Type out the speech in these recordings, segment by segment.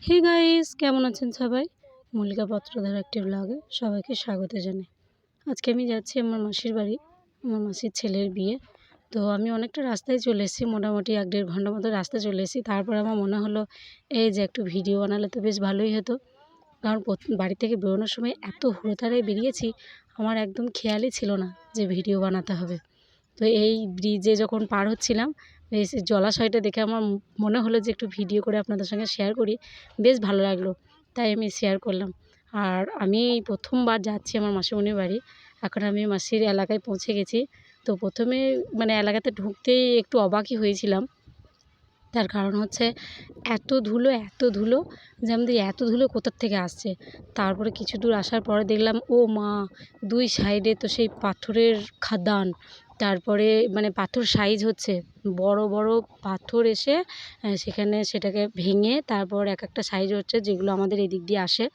Hey guys, কেমন আছেন সবাই? মল্লিকা পত্রধারা একটি ব্লগে সবাইকে স্বাগত জানাই। আজকে আমি যাচ্ছি আমার মাসির বাড়ি, আমার মাসির ছেলের বিয়ে। তো আমি অনেকটা রাস্তায় চলে এসেছি, মোটামুটি 1-1.5 ঘন্টার মতো রাস্তায় চলে এসেছি। তারপর আমার মনে হলো এই যে একটু ভিডিও বানালে তো বেশ ভালোই হতো। কারণ বাড়ি থেকে বেরোনোর সময় এত হুড়োতাড়ায় বেরিয়েছি, আমার একদম খেয়ালই ছিল না যে ভিডিও বানাতে হবে। তো এই ব্রিজে যখন পার হচ্ছিলাম, এই জলাশয়টা দেখে আমার মনে হলো যে একটু ভিডিও করে আপনাদের সঙ্গে শেয়ার করি। বেশ ভালো লাগলো, তাই আমি শেয়ার করলাম। আর আমি এই প্রথমবার যাচ্ছি আমার মাসিমণির বাড়ি। এখন আমি মাসির এলাকায় পৌঁছে গেছি। তো প্রথমে মানে এলাকাতে ঢুকতেই একটু অবাকই হয়েছিলাম। তার কারণ হচ্ছে এত ধুলো যে আমি বলি এত ধুলো কোথার থেকে আসছে। তারপরে কিছু দূর আসার পরে দেখলাম ও মা! 2 সাইডে তো সেই পাথরের খাদান। তারপরে মানে পাথর সাইজ হচ্ছে। বড় বড় পাথর এসে সেখানে সেটাকে ভেঙে তারপর একটা সাইজ হচ্ছে, যেগুলো আমাদের এদিক দিয়ে আসে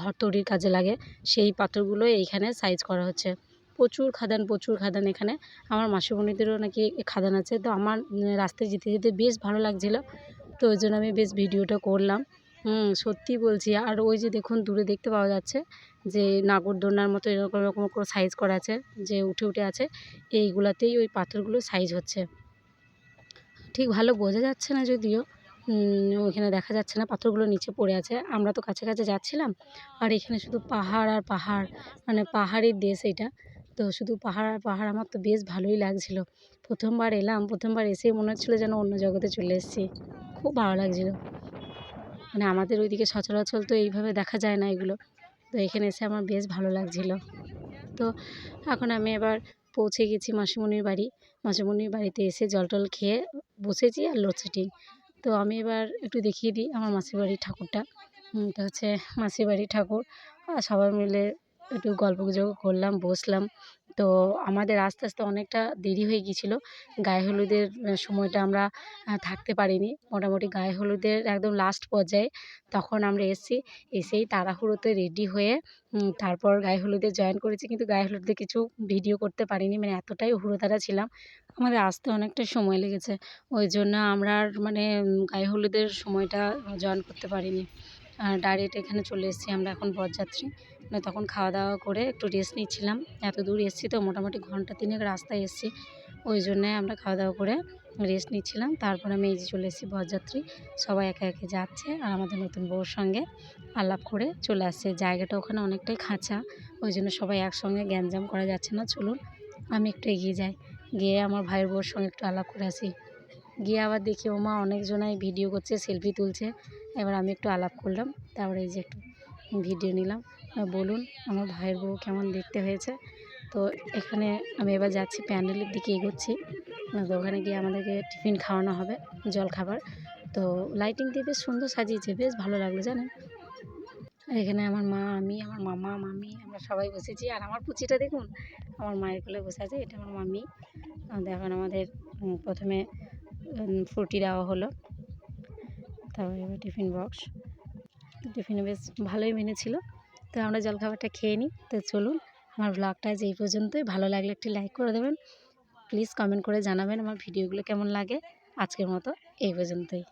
ঘর তৈরির কাজে লাগে। সেই পাথরগুলো এইখানে সাইজ করা হচ্ছে। প্রচুর খাদান এখানে। আমার মাসিমণিদেরও নাকি খাদান আছে। তো আমার রাস্তায় যেতে যেতে বেশ ভালো লাগছিলো। তো ওই জন্য আমি বেশ ভিডিওটা করলাম। সত্যি বলছি। আর ওই যে দেখুন দূরে দেখতে পাওয়া যাচ্ছে যে নাগরদোলনার মতো এরকম এরকম করে সাইজ করা আছে, যে উঠে আছে। এইগুলাতেই ওই পাথরগুলো সাইজ হচ্ছে। ঠিক ভালো বোঝা যাচ্ছে না যদিও, ওইখানে দেখা যাচ্ছে না, পাথরগুলো নিচে পড়ে আছে। আমরা তো কাছে যাচ্ছিলাম। আর এখানে শুধু পাহাড় আর পাহাড়, মানে পাহাড়ের দেশ এটা। তো শুধু পাহাড় আর পাহাড়, আমার তো বেশ ভালোই লাগছিলো। প্রথমবার এলাম, প্রথমবার এসেই মনে হচ্ছিলো যেন অন্য জগতে চলে এসেছি। খুব ভালো লাগছিলো। মানে আমাদের ওইদিকে সচরাচর তো এইভাবে দেখা যায় না এগুলো। তো এখানে এসে আমার বেশ ভালো লাগছিলো। তো এখন আমি এবার পৌঁছে গেছি মাসিমণির বাড়ি। মাসিমণির বাড়িতে এসে জল টল খেয়ে বসেছি আর লোডশেডিং। তো আমি এবার একটু দেখিয়ে দিই আমার মাসির বাড়ির ঠাকুরটা। এটা হচ্ছে মাসির বাড়ির ঠাকুর। সবাই মিলে একটু গল্পগুজব করলাম, বসলাম। তো আমাদের আস্তে আস্তে অনেকটা দেরি হয়ে গিয়েছিলো। গায়ে হলুদের সময়টা আমরা থাকতে পারিনি। মোটামুটি গায়ে হলুদের একদম লাস্ট পর্যায়ে তখন আমরা এসেছি। এসেই তাড়াহুড়োতে রেডি হয়ে তারপর গায়ে হলুদে জয়েন করেছি, কিন্তু গায়ে হলুদে কিছু ভিডিও করতে পারিনি, মানে এতটাই হুড়োতাড়া ছিলাম। আমাদের আসতে অনেকটা সময় লেগেছে। ওই জন্য আমরা আর মানে গায়ে হলুদের সময়টা জয়েন করতে পারিনি। ডাইরেক্ট এখানে চলে এসেছি আমরা এখন বরযাত্রী। মানে তখন খাওয়া দাওয়া করে একটু রেস্ট নিচ্ছিলাম। এত দূর এসেছি তো মোটামুটি ঘন্টা 3 রাস্তায় এসেছি। ওই জন্যে আমরা খাওয়া দাওয়া করে রেস্ট নিচ্ছিলাম। তারপরে আমি এই যে চলে এসেছি বরযাত্রী। সবাই একে একে যাচ্ছে আর আমাদের নতুন বউর সঙ্গে আলাপ করে চলে আসছে। জায়গাটা ওখানে অনেকটাই খাঁচা, ওই জন্য সবাই একসঙ্গে গ্যাঞ্জাম করা যাচ্ছে না। চলুন আমি একটু এগিয়ে যাই, গিয়ে আমার ভাইয়ের বউর সঙ্গে একটু আলাপ করে আসি। গিয়ে আবার দেখি ওমা অনেকজনাই ভিডিও করছে, সেলফি তুলছে। এবার আমি একটু আলাপ করলাম, তারপরে এই যে একটু ভিডিও নিলাম। বলুন আমার ভাইয়ের বউ কেমন দেখতে হয়েছে। তো এখানে আমি এবার যাচ্ছি প্যান্ডেলের দিকে এগোচ্ছি। তো ওখানে গিয়ে আমাদেরকে টিফিন খাওয়ানো হবে, জলখাবার। তো লাইটিং দিয়ে বেশ সুন্দর সাজিয়েছে, বেশ ভালো লাগলো জানেন। এখানে আমার মা, আমি, আমার মামা, মামী আমরা সবাই বসেছি। আর আমার পুচিটা দেখুন আমার মায়ের কোলে বসে আছে, এটা আমার মামী। এখন আমাদের প্রথমে ফ্রুটি দেওয়া হলো, তারপরে এবার টিফিন বক্স। টিফিনে বেশ ভালোই মেনেছিল। তো আমরা জলখাবারটা খেয়ে নিই। তো চলুন আমার ব্লগটা আজ এই পর্যন্তই। ভালো লাগলে একটি লাইক করে দেবেন, প্লিজ কমেন্ট করে জানাবেন আমার ভিডিওগুলো কেমন লাগে। আজকের মতো এই পর্যন্তই।